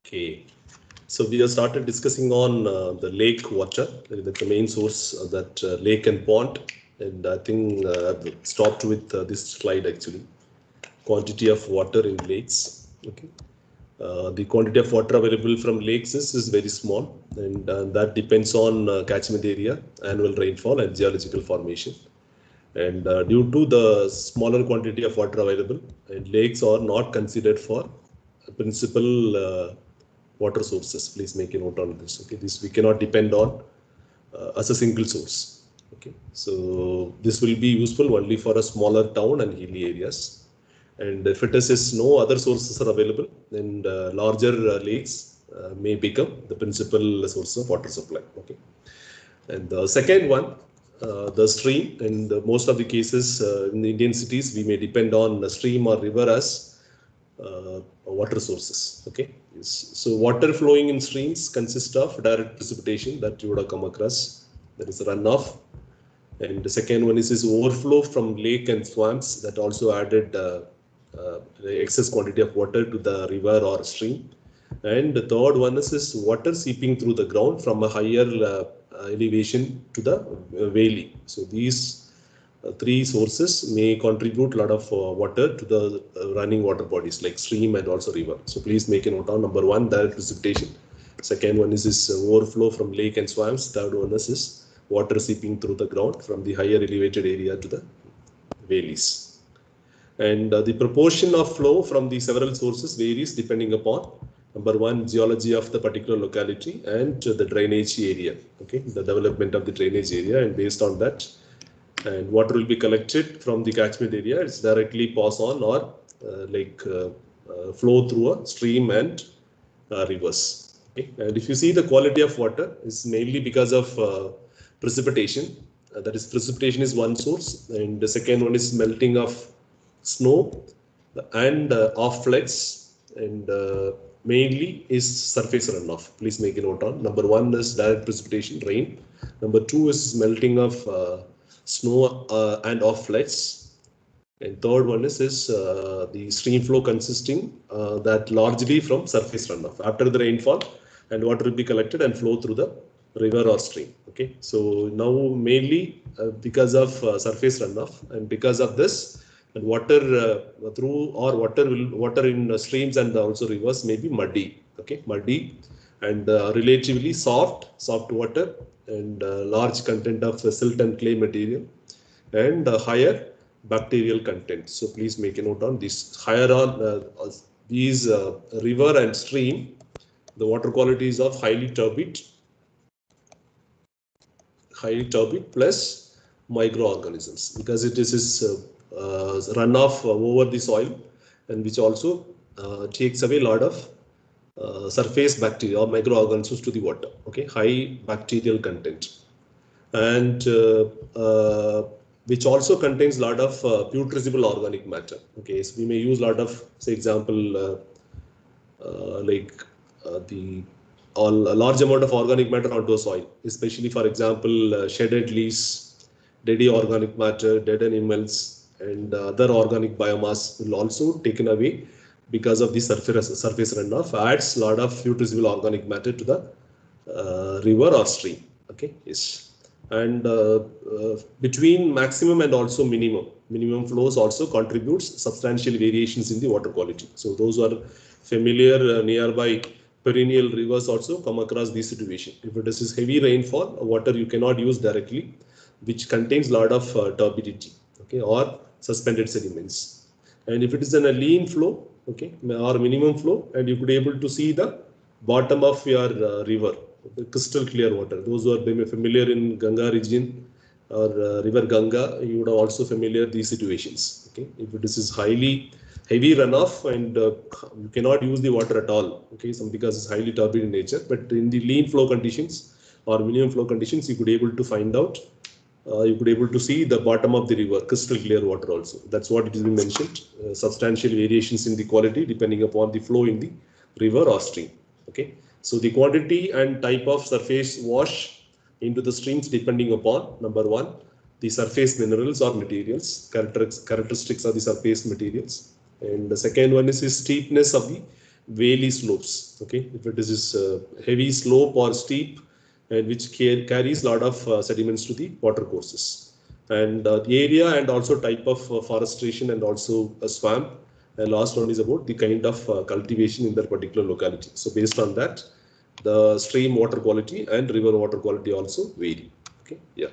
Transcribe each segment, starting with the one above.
Okay, so we have started discussing on the lake water, that's the main source of that lake and pond. And I think I've stopped with this slide actually, quantity of water in lakes. Okay, the quantity of water available from lakes is very small, and that depends on catchment area, annual rainfall, and geological formation. And due to the smaller quantity of water available, and lakes are not considered for principal water sources. Please make a note on this. Okay, this we cannot depend on as a single source. Okay, so this will be useful only for a smaller town and hilly areas. And if it is no other sources are available, then larger lakes may become the principal source of water supply. Okay, and the second one, the stream. In most of the cases in the Indian cities, we may depend on a stream or river as water sources. Okay, so water flowing in streams consists of direct precipitation that you would have come across. There is a runoff, and the second one is overflow from lake and swamps that also added excess quantity of water to the river or stream. And the third one is water seeping through the ground from a higher elevation to the valley. So these three sources may contribute a lot of water to the running water bodies like stream and also river. So please make a note on number one, direct precipitation. Second one is this overflow from lake and swamps. Third one is water seeping through the ground from the higher elevated area to the valleys. And the proportion of flow from the several sources varies depending upon number one, geology of the particular locality and the drainage area. Okay, the development of the drainage area, and based on that, and water will be collected from the catchment area. It's directly pass on or flow through a stream and rivers. Okay? And if you see the quality of water is mainly because of precipitation. That is, precipitation is one source, and the second one is melting of snow and off floods, and mainly is surface runoff. Please make a note on. Number one is direct precipitation, rain. Number two is melting of snow and off floods. And third one is the stream flow consisting that largely from surface runoff. After the rainfall, and water will be collected and flow through the river or stream. Okay, so now mainly because of surface runoff, and because of this, and water through or water in streams and also rivers may be muddy. Okay, muddy and relatively soft water, and large content of silt and clay material, and higher bacterial content. So please make a note on this. Higher on these river and stream, the water quality is of highly turbid plus microorganisms, because it is runoff over the soil, and which also takes away a lot of surface bacteria or microorganisms to the water. Okay, high bacterial content, and which also contains a lot of putrescible organic matter. Okay, so we may use a lot of, say example, the a large amount of organic matter onto a soil, especially for example shredded leaves, dead organic matter, dead animals, and other organic biomass will also taken away because of the surface runoff. Adds a lot of putrescible organic matter to the river or stream. Okay, yes. And between maximum and also minimum flows also contributes substantial variations in the water quality. So those who are familiar nearby perennial rivers also come across this situation. If it is heavy rainfall, water you cannot use directly, which contains a lot of turbidity, okay, or suspended sediments. And if it is in a lean flow, okay, or minimum flow, and you could able to see the bottom of your river, crystal clear water. Those who are familiar in Ganga region or river Ganga, you would have also familiar these situations. Okay, if it is highly heavy runoff, and you cannot use the water at all. Okay, because it's highly turbid in nature. But in the lean flow conditions or minimum flow conditions, you could able to find out. You could able to see the bottom of the river, crystal clear water also. That's what it is being mentioned. Substantial variations in the quality depending upon the flow in the river or stream. Okay, so the quantity and type of surface wash into the streams depending upon number one, the surface minerals or materials, characteristics of the surface materials, and the second one is the steepness of the valley slopes. Okay, if it is heavy slope or steep, and which carries a lot of sediments to the water courses, and the area and also type of forestation and also a swamp. And last one is about the kind of cultivation in that particular locality. So based on that, the stream water quality and river water quality also vary. Okay, yeah.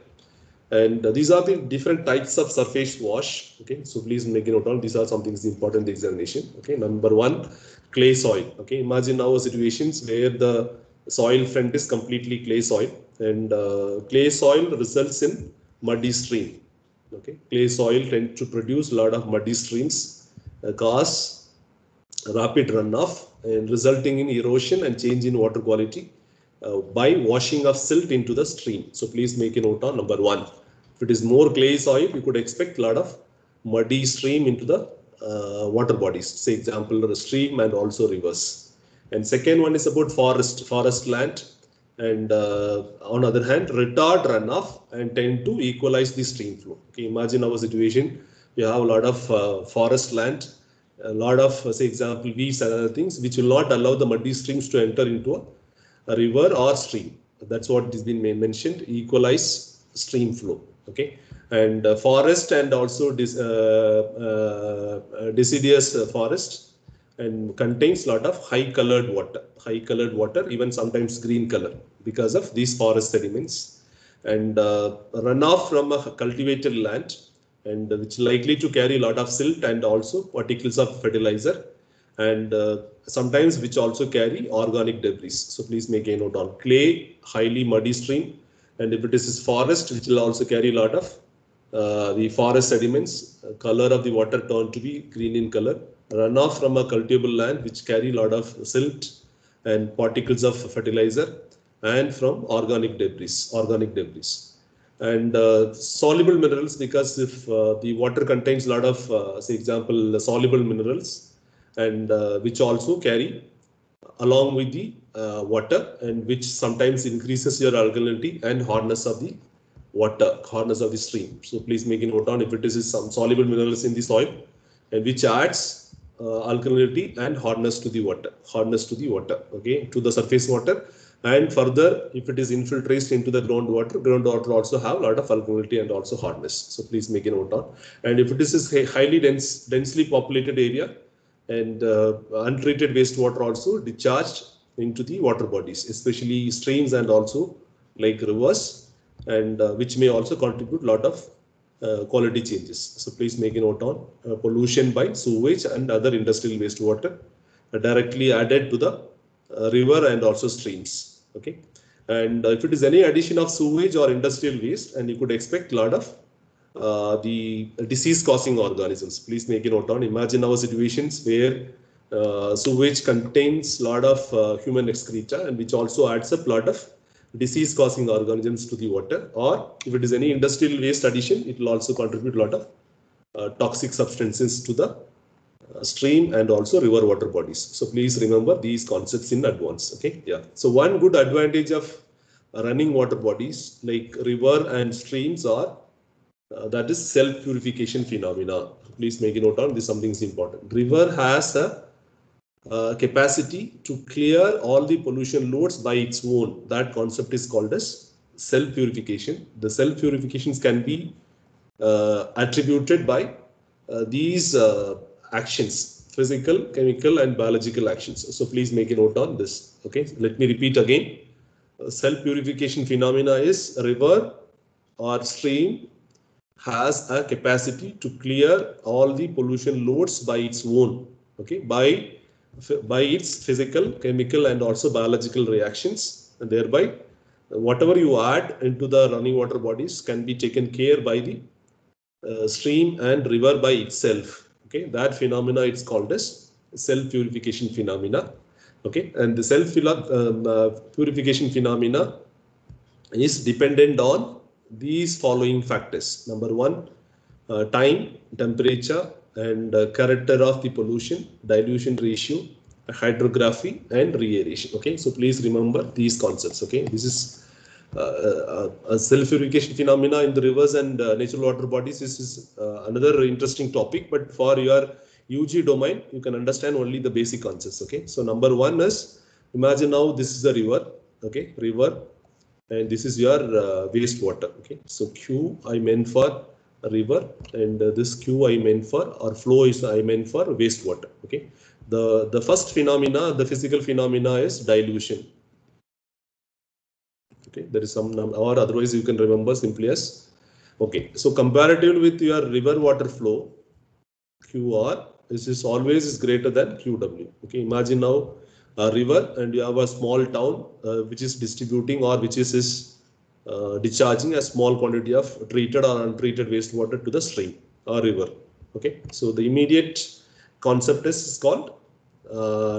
And these are the different types of surface wash. Okay, so please make a note on these are some things important in the examination. Okay, number one, clay soil. Okay, imagine now situations where the soil front is completely clay soil, and clay soil results in muddy stream. Okay, clay soil tend to produce a lot of muddy streams, cause rapid runoff and resulting in erosion and change in water quality by washing of silt into the stream. So please make a note on number one. If it is more clay soil, you could expect a lot of muddy stream into the water bodies. Say example, the stream and also rivers. And second one is about forest land. And on other hand, retard runoff and tend to equalize the stream flow. Okay, imagine our situation. We have a lot of forest land, a lot of, say example, weeds and other things, which will not allow the muddy streams to enter into a river or stream. That's what has been mentioned, equalize stream flow. Okay, and forest and also deciduous forest and contains a lot of high colored water, even sometimes green color because of these forest sediments, and runoff from a cultivated land, and which likely to carry a lot of silt and also particles of fertilizer, and sometimes which also carry organic debris. So please make a note on clay, highly muddy stream, and if it is forest, which will also carry a lot of the forest sediments, color of the water turned to be green in color, runoff from a cultivable land which carry a lot of silt and particles of fertilizer, and from organic debris. And soluble minerals, because if the water contains a lot of, say example, soluble minerals, and which also carry along with the water, and which sometimes increases your alkalinity and hardness of the water, hardness of the stream. So please make a note on if it is some soluble minerals in the soil, and which adds alkalinity and hardness to the water, okay, to the surface water. And further, if it is infiltrates into the groundwater also have a lot of alkalinity and also hardness. So please make a note on. And if it is a highly densely populated area, and untreated wastewater also discharged into the water bodies, especially streams and also like rivers, and which may also contribute a lot of quality changes. So please make a note on pollution by sewage and other industrial wastewater directly added to the river and also streams. Okay, and if it is any addition of sewage or industrial waste, and you could expect a lot of the disease-causing organisms. Please make a note on. Imagine our situations where sewage contains a lot of human excreta, and which also adds up a lot of disease-causing organisms to the water. Or if it is any industrial waste addition, it will also contribute a lot of toxic substances to the stream and also river water bodies. So please remember these concepts in advance. Okay, yeah. So one good advantage of running water bodies like river and streams are that is self-purification phenomena. Please make a note on this. Something is important. River has a capacity to clear all the pollution loads by its own. That concept is called as self-purification. The self-purifications can be attributed by these actions: physical, chemical, and biological actions. So please make a note on this. Okay, let me repeat again. Self-purification phenomena is a river or stream has a capacity to clear all the pollution loads by its own. Okay, by its physical, chemical, and also biological reactions, and thereby whatever you add into the running water bodies can be taken care by the stream and river by itself. Okay, that phenomena it's called as self-purification phenomena. Okay, and the self-purification phenomena is dependent on these following factors. Number one, time, temperature, and character of the pollution, dilution ratio, hydrography, and re-aeration. Okay, so please remember these concepts. Okay, this is a self-purification phenomena in the rivers and natural water bodies. This is another interesting topic, but for your UG domain, you can understand only the basic concepts. Okay, so number one is, imagine now this is a river. Okay, river, and this is your wastewater. Okay, so Q I meant for a river, and this Q I meant for, or flow is I meant for wastewater. Okay, the first phenomena, the physical phenomena is dilution. Okay, there is some number, or otherwise you can remember simply as, okay, so comparative with your river water flow, QR is always is greater than QW. Okay, imagine now a river and you have a small town which is distributing, or which is discharging a small quantity of treated or untreated wastewater to the stream or river. Okay, so the immediate concept is called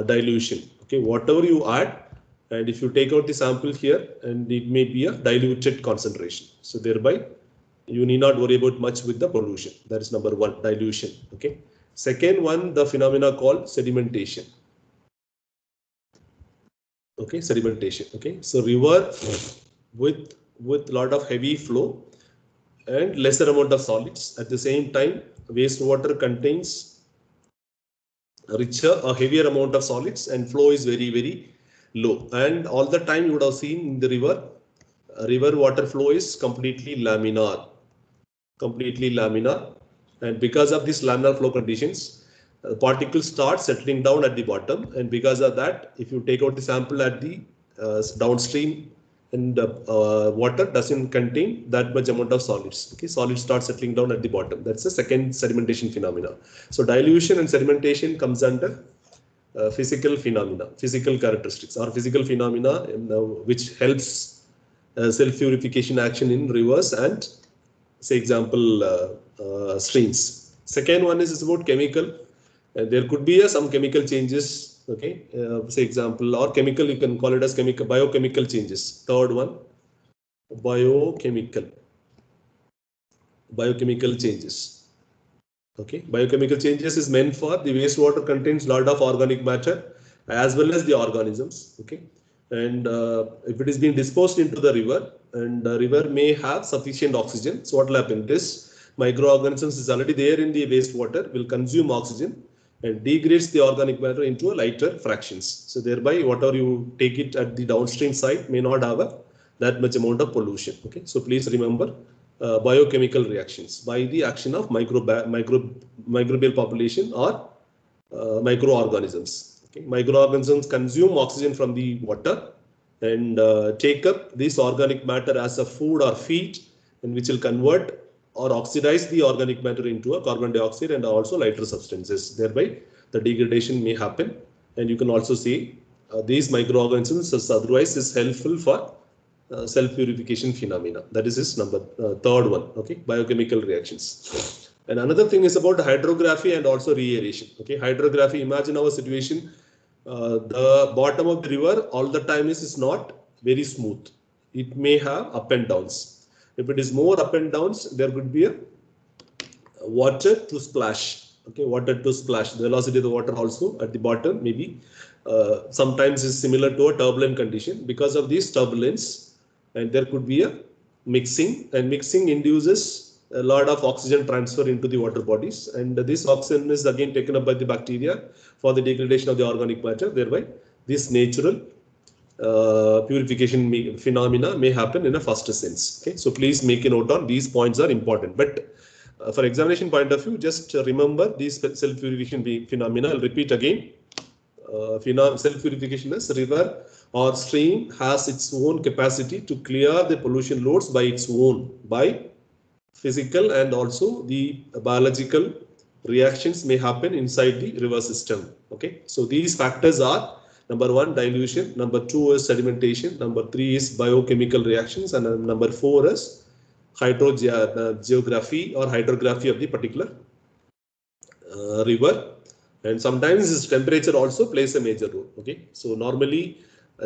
dilution. Okay, whatever you add, and if you take out the sample here, and it may be a diluted concentration. So thereby you need not worry about much with the pollution. That is number one, dilution. Okay. Second one, the phenomena called sedimentation. Okay, sedimentation. Okay, so river with lot of heavy flow and lesser amount of solids. At the same time, wastewater contains richer or heavier amount of solids, and flow is very low. And all the time you would have seen in the river water flow is completely laminar. And because of these laminar flow conditions, particles start settling down at the bottom, and because of that, if you take out the sample at the downstream, and water doesn't contain that much amount of solids. Okay, solids start settling down at the bottom. That's the second sedimentation phenomena. So dilution and sedimentation comes under physical phenomena, physical characteristics, or physical phenomena which helps self-purification action in rivers and, say, example, streams. Second one is about chemical. There could be some chemical changes. Okay, say example, or chemical, you can call it as chemical, biochemical changes. Third one, biochemical changes. Okay, biochemical changes is meant for the wastewater contains lot of organic matter as well as the organisms. Okay, and if it is being disposed into the river, and the river may have sufficient oxygen, so what will happen? This microorganisms is already there in the wastewater, will consume oxygen and degrades the organic matter into a lighter fractions. So thereby, whatever you take it at the downstream side may not have that much amount of pollution. Okay, so please remember biochemical reactions by the action of microbial population or microorganisms. Okay, microorganisms consume oxygen from the water and take up this organic matter as a food or feed, and which will convert or oxidize the organic matter into a carbon dioxide and also lighter substances. Thereby, the degradation may happen, and you can also see these microorganisms as otherwise is helpful for self-purification phenomena. That is his number third one. Okay, biochemical reactions. And another thing is about hydrography and also re-aeration. Okay, hydrography. Imagine our situation. The bottom of the river all the time is not very smooth. It may have up and downs. If it is more up and downs, there could be a water to splash. Okay, water to splash. The velocity of the water also at the bottom maybe sometimes is similar to a turbulent condition. Because of this turbulence, and there could be a mixing, and mixing induces a lot of oxygen transfer into the water bodies, and this oxygen is again taken up by the bacteria for the degradation of the organic matter. Thereby, this natural purification phenomena may happen in a faster sense. Okay, so please make a note on these points are important. But for examination point of view, just remember these self-purification phenomena. I'll repeat again. Self-purification is river or stream has its own capacity to clear the pollution loads by its own, by physical and also the biological reactions may happen inside the river system. Okay, so these factors are: number one, dilution; number two is sedimentation; number three is biochemical reactions; and number four is hydrogeography or hydrography of the particular river. And sometimes this temperature also plays a major role. Okay, so normally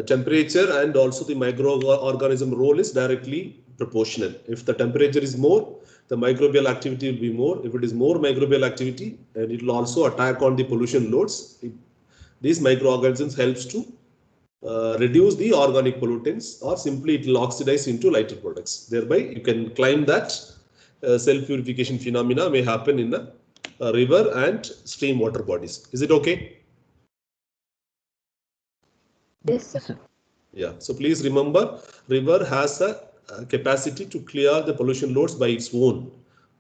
temperature and also the microorganism role is directly proportional. If the temperature is more, the microbial activity will be more. If it is more microbial activity, and it will also attack on the pollution loads, these microorganisms helps to reduce the organic pollutants, or simply it will oxidize into lighter products. Thereby, you can claim that self-purification phenomena may happen in the river and stream water bodies. Is it okay? Yes, sir. Yeah, so please remember, river has a capacity to clear the pollution loads by its own,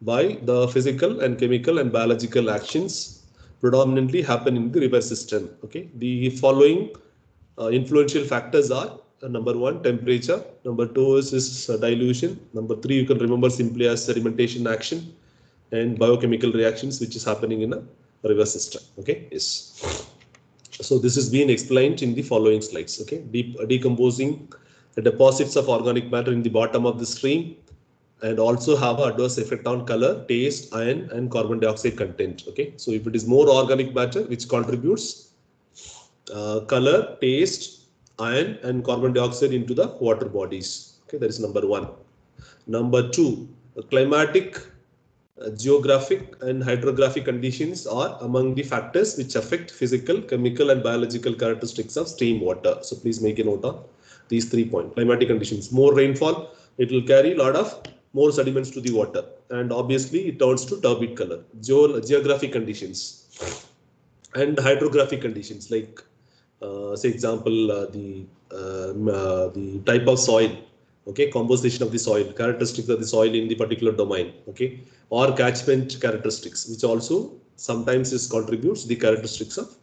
by the physical and chemical and biological actions predominantly happen in the river system. Okay, the following influential factors are number one, temperature. Number two is dilution. Number three, you can remember simply as sedimentation action and biochemical reactions which is happening in a river system. Okay, yes. So this is being explained in the following slides. Okay, decomposing the deposits of organic matter in the bottom of the stream and also have an adverse effect on color, taste, iron and carbon dioxide content. Okay, so if it is more organic matter which contributes color, taste, iron and carbon dioxide into the water bodies. Okay, that is number one. Number two, climatic, geographic and hydrographic conditions are among the factors which affect physical, chemical and biological characteristics of stream water. So please make a note of these 3 points. Climatic conditions, more rainfall, it will carry a lot of more sediments to the water and obviously it turns to turbid color. Geographic conditions and hydrographic conditions like say example the type of soil, okay, composition of the soil, characteristics of the soil in the particular domain, okay, or catchment characteristics which also sometimes is contributes the characteristics of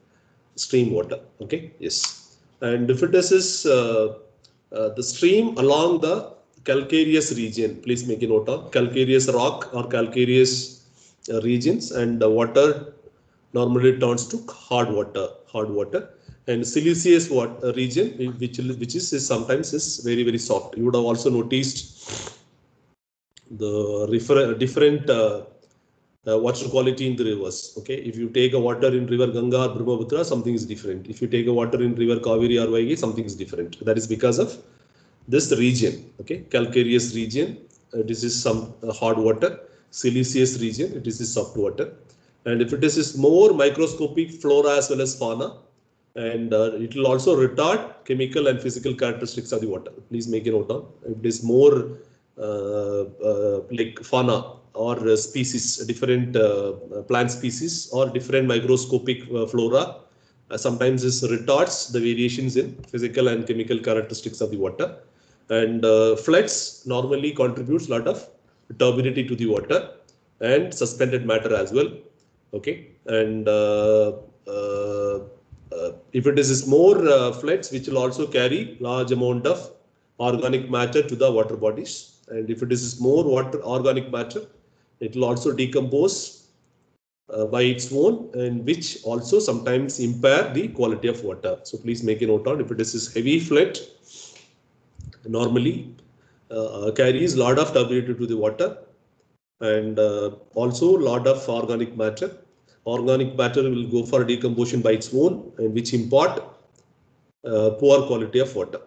stream water. Okay, yes. And if it is the stream along the calcareous region, please make a note of calcareous rock or calcareous regions, and the water normally turns to hard water, and siliceous water region which is sometimes is very soft. You would have also noticed the different water quality in the rivers. Okay, if you take a water in river Ganga or Brahmaputra, something is different. If you take a water in river Kaveri or Vaigi, something is different. That is because of this region. Okay, calcareous region, this is some hard water. Siliceous region, it is soft water. And if it is more microscopic flora as well as fauna, and it will also retard chemical and physical characteristics of the water. Please make a note of. If it is more like fauna or species, different plant species or different microscopic flora, sometimes this retards the variations in physical and chemical characteristics of the water. And floods normally contributes a lot of turbidity to the water and suspended matter as well. Okay, and if it is more floods, which will also carry large amount of organic matter to the water bodies, and if it is more organic matter, it will also decompose by its own, and which also sometimes impair the quality of water. So please make a note on if it is heavy flood, normally carries lot of turbidity to the water, and also lot of organic matter. Organic matter will go for decomposition by its own, and which impart poor quality of water.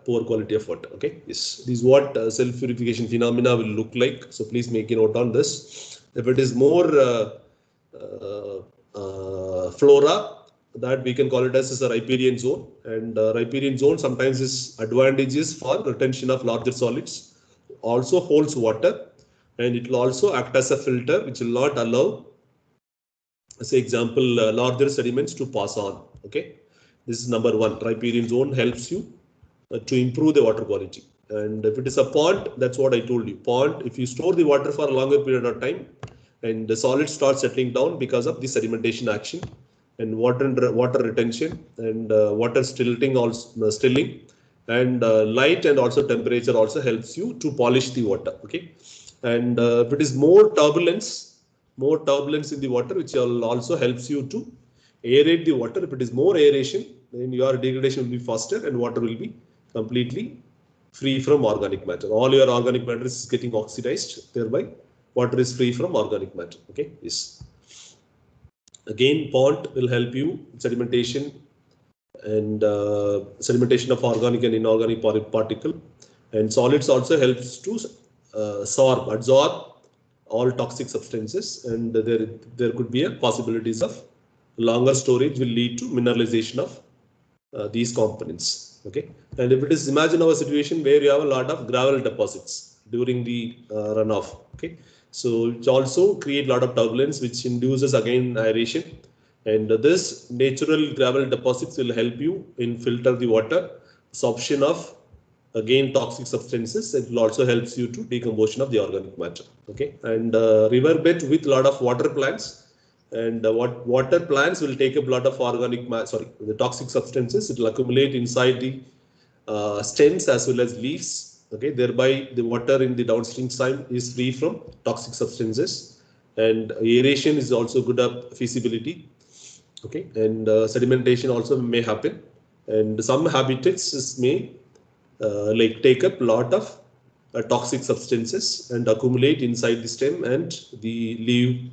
Okay, yes, this is what self purification phenomena will look like. So please make a note on this. If it is more flora, that we can call it as a riparian zone, and riparian zone sometimes is advantageous for retention of larger solids, also holds water, and it will also act as a filter which will not allow, say example, larger sediments to pass on. Okay, this is number one. Riparian zone helps you to improve the water quality. And if it is a pond, that's what I told you. Pond, if you store the water for a longer period of time, and the solids start settling down because of the sedimentation action and water retention and water stilling, and light and also temperature also helps you to polish the water. Okay, and if it is more turbulence in the water, which also helps you to aerate the water. If it is more aeration, then your degradation will be faster and water will be completely free from organic matter. All your organic matter is getting oxidized, thereby water is free from organic matter. Okay, yes. Again, pond will help you sedimentation and sedimentation of organic and inorganic particle, and solids also helps to absorb all toxic substances, and there could be a possibilities of longer storage will lead to mineralization of these components. Okay, and if it is, imagine our situation where you have a lot of gravel deposits. during the runoff. Okay, so it also create a lot of turbulence, which induces again aeration, and this natural gravel deposits will help you in filter the water, absorption of again toxic substances. It will also helps you to decomposition of the organic matter. Okay, and riverbed with a lot of water plants, and what water plants will take up a lot of organic the toxic substances. It will accumulate inside the stems as well as leaves. Okay, thereby the water in the downstream side is free from toxic substances, and aeration is also good up feasibility. Okay, and sedimentation also may happen, and some habitats may like take up lot of toxic substances and accumulate inside the stem and the leaf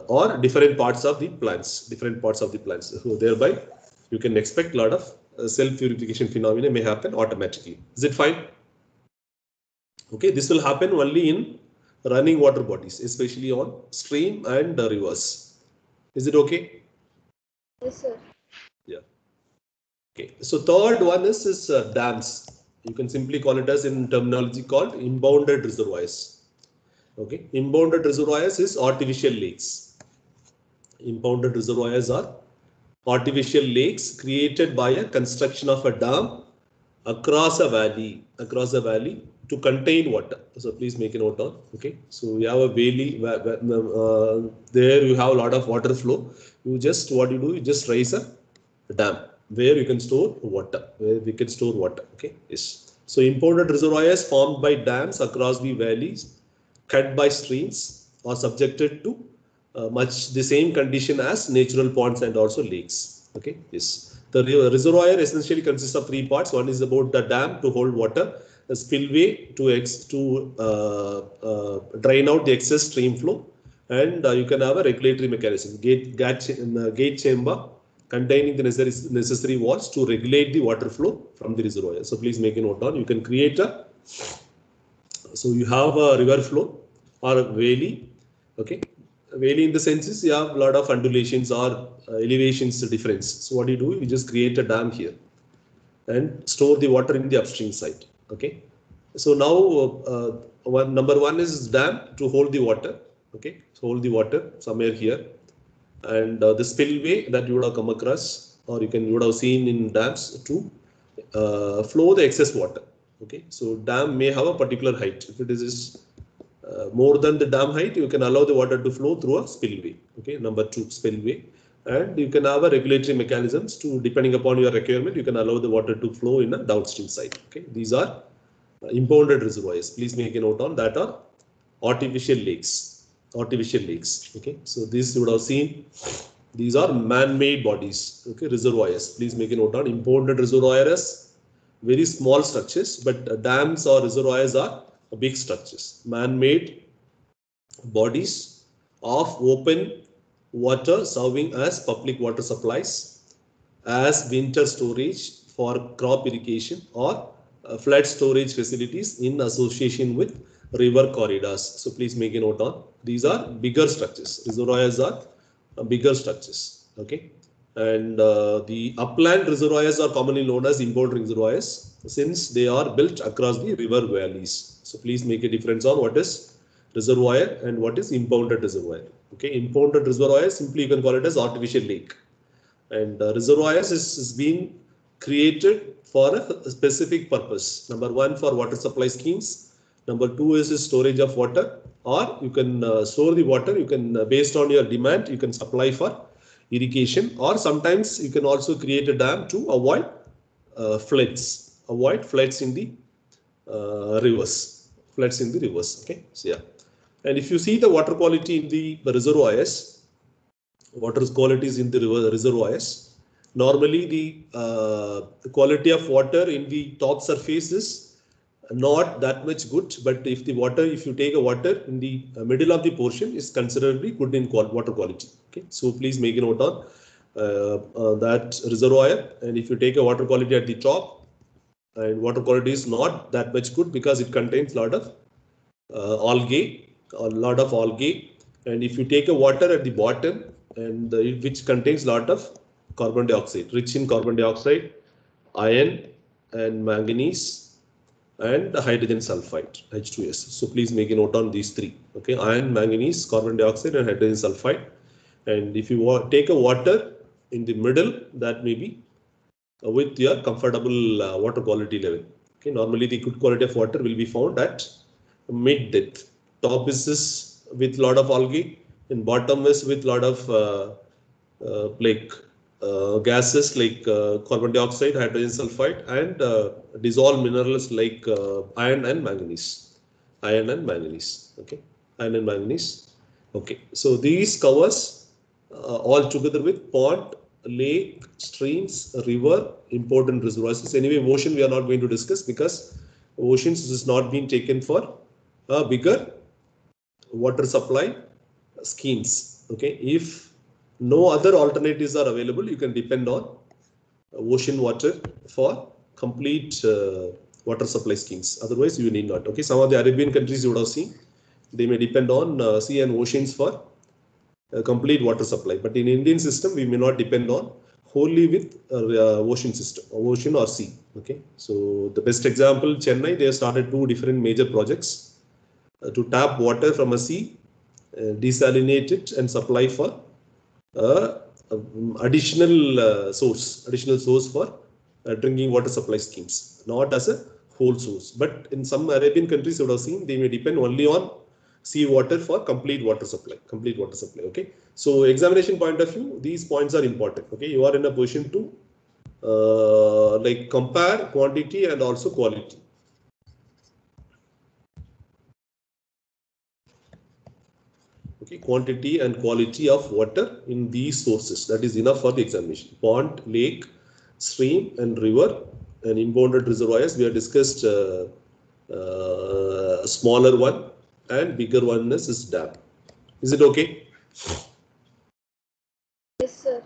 or different parts of the plants, So thereby you can expect a lot of self-purification phenomena may happen automatically. Is it fine? Okay, this will happen only in running water bodies, especially on stream and rivers. Is it okay? Yes, sir. Yeah. Okay. So third one is dams. You can simply call it as in terminology called impounded reservoirs. Okay. Impounded reservoirs is artificial lakes. Impounded reservoirs are artificial lakes created by a construction of a dam across a valley to contain water. So please make a note on. Okay, so we have a valley there you have a lot of water flow. You just what you do, you just raise a dam where you can store water, where we can store water. Okay, yes. So impounded reservoirs formed by dams across the valleys cut by streams are subjected to much the same condition as natural ponds and also lakes. Okay, yes. The reservoir essentially consists of three parts. One is about the dam to hold water, a spillway to drain out the excess stream flow, and you can have a regulatory mechanism, gate chamber containing the necessary walls to regulate the water flow from the reservoir. So please make a note on. You can create a, so you have a river flow or a valley. Okay, valley in the sense is you have a lot of undulations or elevations difference. So what do? You just create a dam here and store the water in the upstream side. Okay, so now number one is dam to hold the water. Okay, so hold the water somewhere here, and the spillway that you would have come across, or you would have seen in dams to flow the excess water. Okay, so dam may have a particular height. If it is more than the dam height, you can allow the water to flow through a spillway. Okay, number two, spillway. And you can have a regulatory mechanisms to, depending upon your requirement, you can allow the water to flow in a downstream side. Okay, these are impounded reservoirs. Please make a note on that are artificial lakes. Artificial lakes. Okay, so this you would have seen. These are man-made bodies. Okay, reservoirs. Please make a note on impounded reservoirs. Very small structures, but dams or reservoirs are big structures. Man-made bodies of open water serving as public water supplies, as winter storage for crop irrigation, or flood storage facilities in association with river corridors. So please make a note on. These are bigger structures. Reservoirs are bigger structures. Okay, and the upland reservoirs are commonly known as impounded reservoirs since they are built across the river valleys. So please make a difference on what is reservoir and what is impounded reservoir. Okay, impounded reservoir simply you can call it as artificial lake, and reservoirs is being created for a specific purpose. Number one, for water supply schemes. Number two is storage of water, or you can store the water. You can based on your demand, you can supply for irrigation, or sometimes you can also create a dam to avoid floods. Avoid floods in the rivers. Floods in the rivers. Okay, so yeah. And if you see the water quality in the reservoirs, water qualities in the reservoirs, normally the quality of water in the top surface is not that much good, but if you take a water in the middle of the portion, is considerably good in water quality. Okay, so please make a note on that reservoir, and if you take a water quality at the top, and water quality is not that much good because it contains a lot of algae, and if you take a water at the bottom, and which contains a lot of carbon dioxide, rich in carbon dioxide, iron, and manganese, and hydrogen sulfide, H2S. So please make a note on these three. Okay, iron, manganese, carbon dioxide, and hydrogen sulfide. And if you take a water in the middle, that may be with your comfortable water quality level. Okay, normally the good quality of water will be found at mid depth. Top is with lot of algae, and bottom is with lot of gases like carbon dioxide, hydrogen sulfide, and dissolved minerals like iron and manganese. Iron and manganese. Okay, iron and manganese. Okay, so these covers all together with pond, lake, streams, river, important reservoirs. Anyway, ocean we are not going to discuss because oceans is not being taken for a bigger water supply schemes. Okay, if no other alternatives are available, you can depend on ocean water for complete water supply schemes. Otherwise, you need not. Okay, some of the Arabian countries you would have seen, they may depend on sea and oceans for complete water supply. But in Indian system, we may not depend on wholly with ocean system, ocean or sea. Okay, so the best example, Chennai, they have started two different major projects to tap water from a sea, desalinate it, and supply for additional source for drinking water supply schemes, not as a whole source. But in some Arabian countries, you would have seen, they may depend only on sea water for complete water supply. Okay. So examination point of view, these points are important. Okay, you are in a position to like compare quantity and also quality. Okay, quantity and quality of water in these sources. That is enough for the examination. Pond, lake, stream, and river, and impounded reservoirs. We have discussed smaller one, and bigger one is dam. Is it okay? Yes, sir.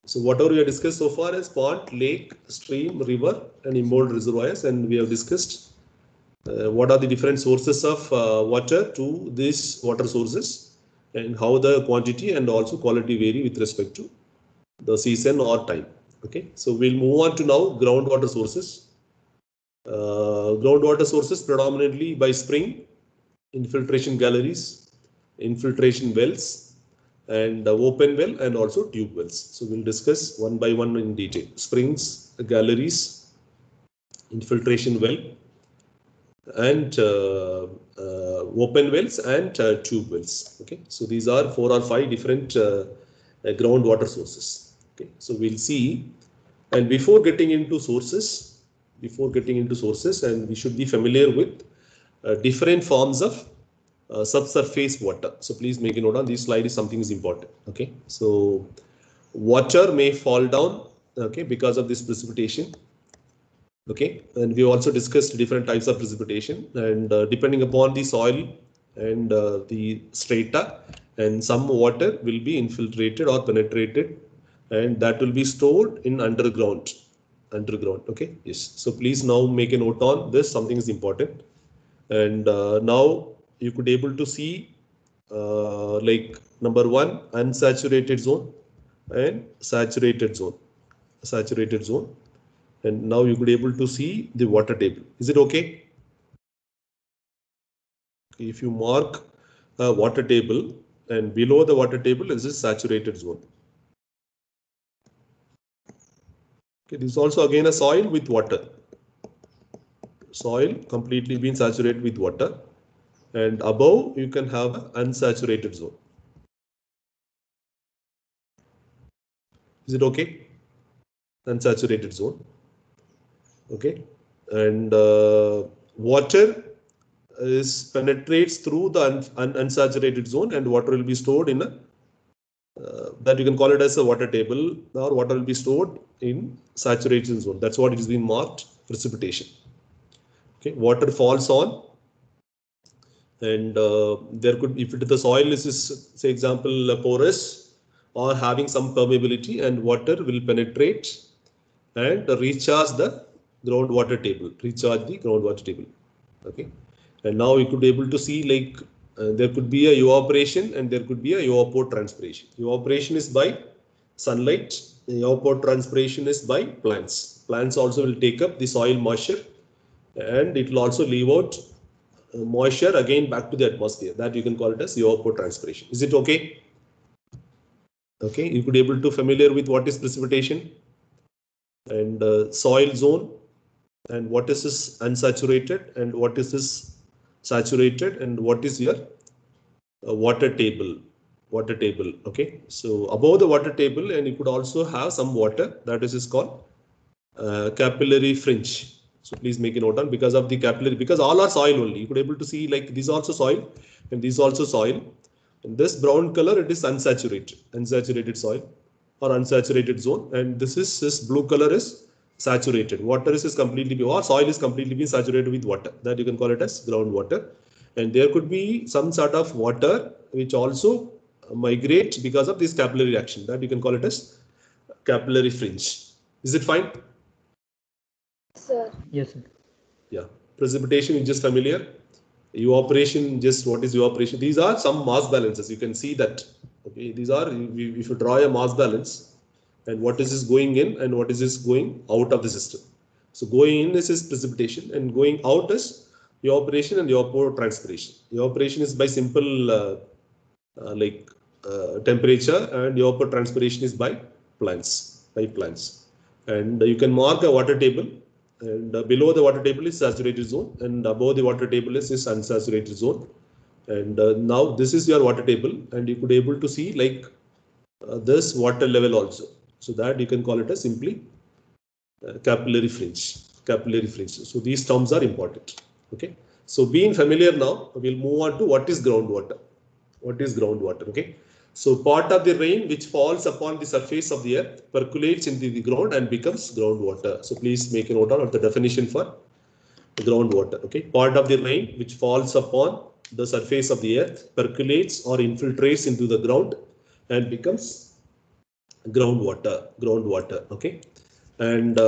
So whatever we have discussed so far is pond, lake, stream, river, and impounded reservoirs, and we have discussed what are the different sources of water to these water sources, and how the quantity and also quality vary with respect to the season or time. Okay, so we'll move on to now groundwater sources. Groundwater sources predominantly by spring, infiltration galleries, infiltration wells, and open well, and also tube wells. So we'll discuss one by one in detail. Springs, galleries, infiltration well, and open wells, and tube wells. Okay, so these are 4 or 5 different groundwater sources. Okay, so we'll see. And before getting into sources, and we should be familiar with different forms of subsurface water. So please make a note on this slide, is something is important. Okay, so water may fall down, okay, because of this precipitation. Okay, and we also discussed different types of precipitation, and depending upon the soil and the strata, and some water will be infiltrated or penetrated, and that will be stored in underground. Okay, yes. So please now make a note on this, something is important. And now you could able to see like number 1, unsaturated zone and saturated zone. And now you could able to see the water table. Is it okay? If you mark a water table, and below the water table is a saturated zone. Okay, this is also again a soil with water. Soil completely been saturated with water, and above you can have an unsaturated zone. Is it okay? Unsaturated zone. Okay, and water penetrates through the unsaturated zone, and water will be stored in a that you can call it as a water table, or water will be stored in saturation zone. That's what it is being marked, precipitation. Okay, water falls on, and there could, if the soil is, say example, porous or having some permeability, and water will penetrate and recharge the groundwater table. Okay, and now you could be able to see, like there could be a evaporation and there could be a evapotranspiration. Evaporation is by sunlight. Evapotranspiration is by plants. Plants also will take up the soil moisture and it will also leave out moisture again back to the atmosphere. That you can call it as evapotranspiration. Is it okay? Okay, you could be able to familiar with what is precipitation and soil zone, and what is this unsaturated and what is this saturated, and what is your water table. Okay, so above the water table, and you could also have some water, that is called capillary fringe. So please make a note on, because of the capillary, because all are soil only. You could able to see like this also soil and this also soil. And this brown color, it is unsaturated soil or unsaturated zone, and this blue color is saturated. Water is completely, or soil is completely being saturated with water. That you can call it as groundwater. And there could be some sort of water which also migrate because of this capillary action. That you can call it as capillary fringe. Is it fine? Sir. Yes, sir. Yeah. Precipitation is just familiar. Evaporation, just what is evaporation? These are some mass balances. You can see that. Okay, these are, if you draw a mass balance, and what is this going in and what is this going out of the system. So going in is precipitation, and going out is evaporation and evapotranspiration. Evaporation is by simple temperature, and evapotranspiration is by plants. And you can mark a water table, and below the water table is saturated zone, and above the water table is unsaturated zone. And now this is your water table, and you could able to see like this water level also. So that you can call it as simply capillary fringe. So these terms are important. Okay. So being familiar now, we'll move on to what is groundwater. Okay. So part of the rain which falls upon the surface of the earth percolates into the ground and becomes groundwater. So please make a note of the definition for groundwater. Okay. Part of the rain which falls upon the surface of the earth percolates or infiltrates into the ground and becomes groundwater. Okay. And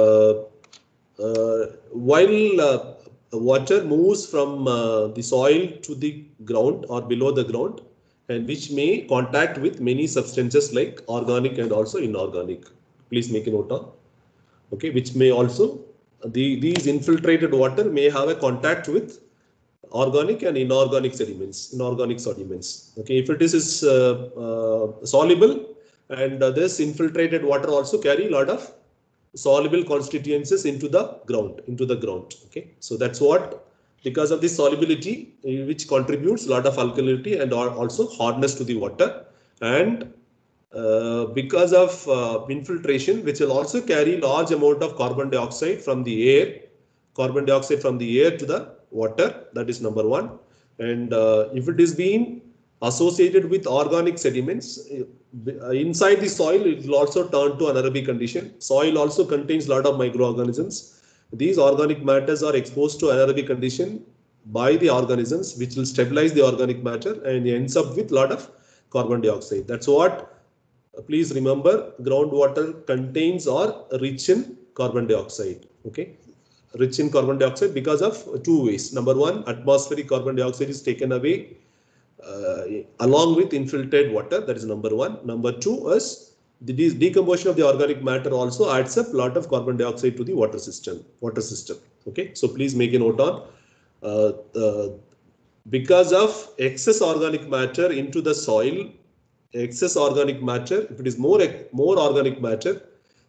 while water moves from the soil to the ground or below the ground, and which may contact with many substances like organic and also inorganic. Please make a note of. Okay, which may also, these infiltrated water may have a contact with organic and inorganic sediments. Okay, if it is soluble, and this infiltrated water also carry a lot of soluble constituencies into the ground. Okay, so that's what, because of this solubility, which contributes a lot of alkalinity and also hardness to the water, and because of infiltration, which will also carry large amount of carbon dioxide from the air to the water. That is number one. And if it is being associated with organic sediments inside the soil, it will also turn to anaerobic condition. Soil also contains a lot of microorganisms. These organic matters are exposed to anaerobic condition by the organisms, which will stabilize the organic matter and ends up with a lot of carbon dioxide. That's what, please remember, groundwater contains or rich in carbon dioxide. Okay, rich in carbon dioxide because of two ways. Number one, atmospheric carbon dioxide is taken away along with infiltrated water. That is number one. Number two is the decomposition of the organic matter also adds up a lot of carbon dioxide to the water system. Okay, so please make a note on because of excess organic matter into the soil, if it is more organic matter,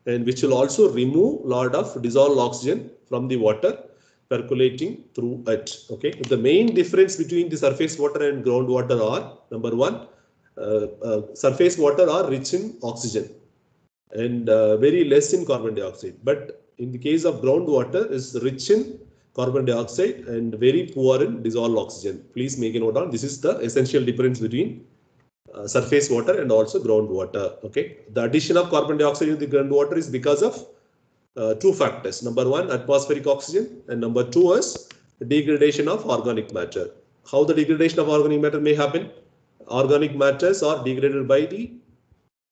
and which will also remove a lot of dissolved oxygen from the water percolating through it. Okay, the main difference between the surface water and groundwater are, number one, surface water are rich in oxygen and very less in carbon dioxide. But in the case of groundwater, is rich in carbon dioxide and very poor in dissolved oxygen. Please make a note on this. Is the essential difference between surface water and also groundwater. Okay, the addition of carbon dioxide in the groundwater is because of two factors. Number one, atmospheric oxygen, and number two is degradation of organic matter. How the degradation of organic matter may happen? Organic matters are degraded by the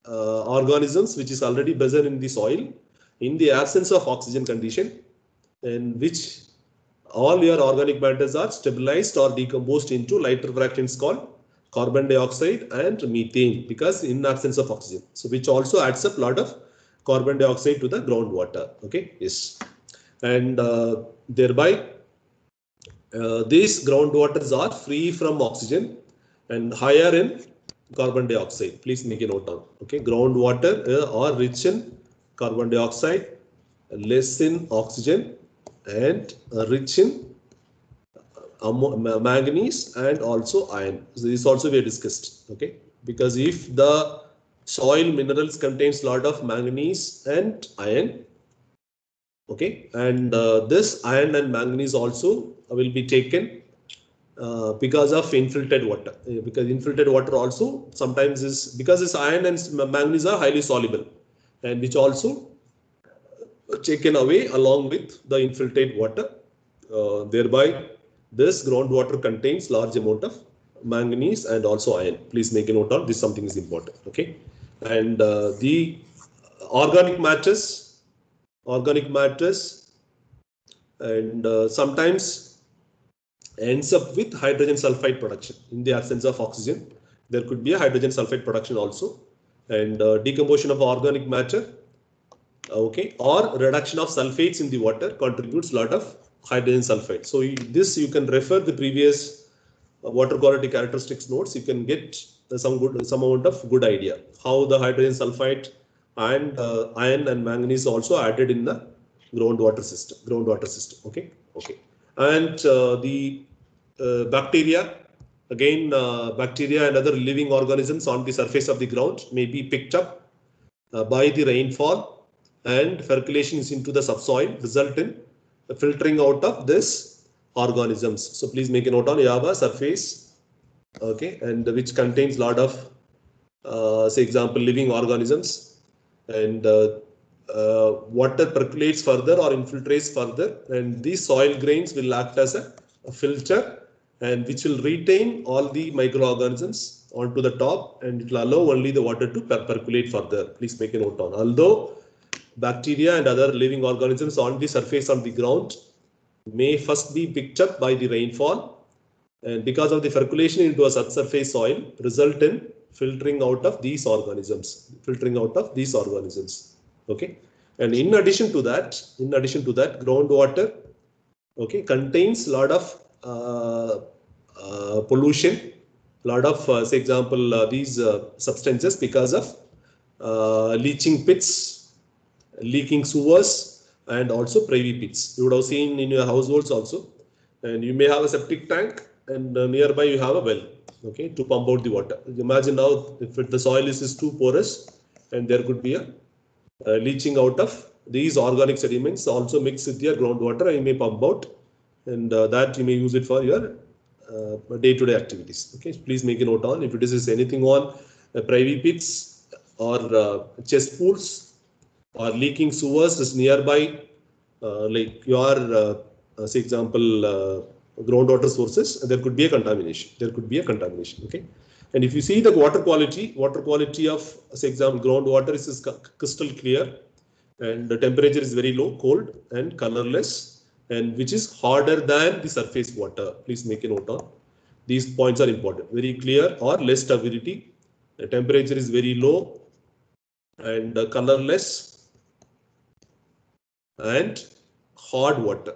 organisms which is already present in the soil in the absence of oxygen condition, in which all your organic matters are stabilized or decomposed into lighter fractions called carbon dioxide and methane, because in absence of oxygen. So which also adds up a lot of carbon dioxide to the groundwater. Okay, yes, and thereby these groundwaters are free from oxygen and higher in carbon dioxide. Please make a note on. Okay, groundwater are rich in carbon dioxide, less in oxygen, and rich in manganese and also iron. So this also we discussed. Okay, because if the soil minerals contains lot of manganese and iron, okay, and this iron and manganese also will be taken because of infiltrated water. Because infiltrated water also sometimes is because this iron and manganese are highly soluble, and which also taken away along with the infiltrated water. Thereby, this groundwater contains large amount of manganese and also iron. Please make a note of this. Something is important. Okay, and the organic matters, and sometimes ends up with hydrogen sulfide production in the absence of oxygen. There could be a hydrogen sulfide production also, and decomposition of organic matter, okay, or reduction of sulfates in the water contributes a lot of hydrogen sulfide. So this you can refer the previous water quality characteristics notes. You can get some amount of good idea how the hydrogen sulfide and iron and manganese also added in the groundwater system. Okay, and the bacteria. Again, bacteria and other living organisms on the surface of the ground may be picked up by the rainfall, and percolations into the subsoil result in the filtering out of this organisms. So please make a note on you have a surface, okay, and which contains lot of say example living organisms, and water percolates further or infiltrates further, and these soil grains will act as a filter, and which will retain all the microorganisms onto the top, and it will allow only the water to percolate further. Please make a note on. Although bacteria and other living organisms on the surface of the ground may first be picked up by the rainfall, and because of the percolation into a subsurface soil result in filtering out of these organisms, okay. And in addition to that, groundwater, okay, contains lot of pollution, lot of say example these substances because of leaching pits, leaking sewers, and also privy pits. You would have seen in your households also, and you may have a septic tank, and nearby you have a well, okay, to pump out the water. Imagine now if the soil is too porous, and there could be a leaching out of these organic sediments also mixed with your groundwater, and you may pump out, and that you may use it for your day-to-day activities. Okay, please make a note on if it is anything on privy pits or cesspools or leaking sewers is nearby, like your say example groundwater sources, there could be a contamination. Okay, and if you see the water quality of say example groundwater is crystal clear, and the temperature is very low, cold and colorless, and which is harder than the surface water. Please make a note on these points are important. Very clear or less turbidity, the temperature is very low and colorless, and hard water,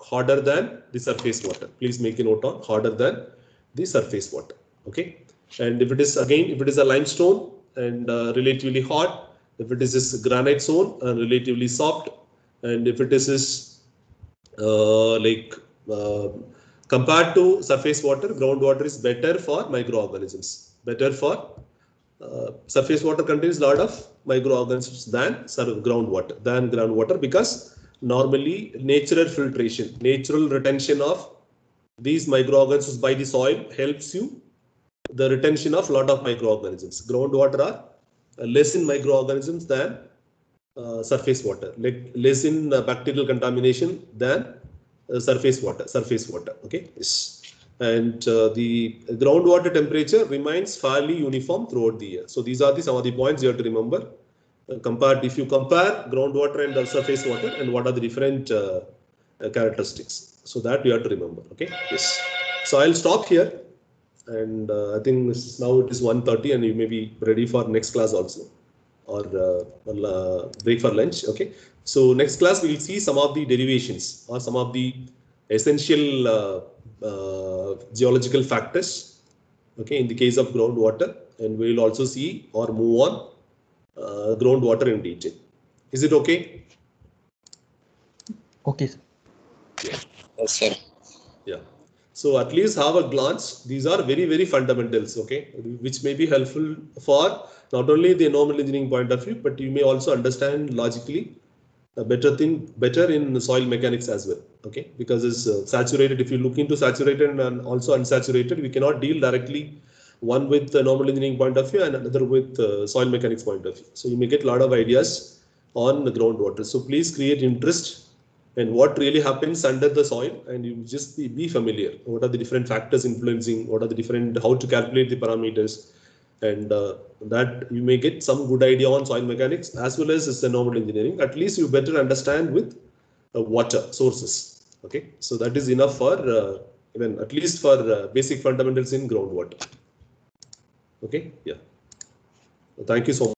harder than the surface water. Please make a note on harder than the surface water. Okay, and if it is a limestone and relatively hard, if it is this granite stone and relatively soft, and if it is compared to surface water, groundwater is better for microorganisms. Surface water contains a lot of microorganisms than groundwater, because normally natural filtration, natural retention of these microorganisms by the soil helps you the retention of lot of microorganisms. Groundwater are less in microorganisms than surface water, like less in bacterial contamination than surface water. Okay, yes. And the groundwater temperature remains fairly uniform throughout the year. So these are some of the points you have to remember. If you compare groundwater and surface water, and what are the different characteristics, so that you have to remember. Okay, yes. So I'll stop here, and I think now it is 1:30, and you may be ready for next class also, or break for lunch. Okay, so next class we will see some of the derivations or some of the essential geological factors, okay, in the case of groundwater, and we will also see or move on groundwater in detail. Is it okay? Okay, sir. Yeah. Yes, sir. Yeah. So at least have a glance. These are very, very fundamentals, okay, which may be helpful for not only the normal engineering point of view, but you may also understand logically a better in soil mechanics as well, okay, because it's saturated. If you look into saturated and also unsaturated, we cannot deal directly one with the normal engineering point of view and another with soil mechanics point of view. So you may get a lot of ideas on the groundwater. So please create interest and what really happens under the soil, and you just be familiar. What are the different factors influencing? What are the different, how to calculate the parameters? And that you may get some good idea on soil mechanics as well as the normal engineering. At least you better understand with water sources. Okay, so that is enough for even at least for basic fundamentals in groundwater. Okay, yeah. Thank you so much.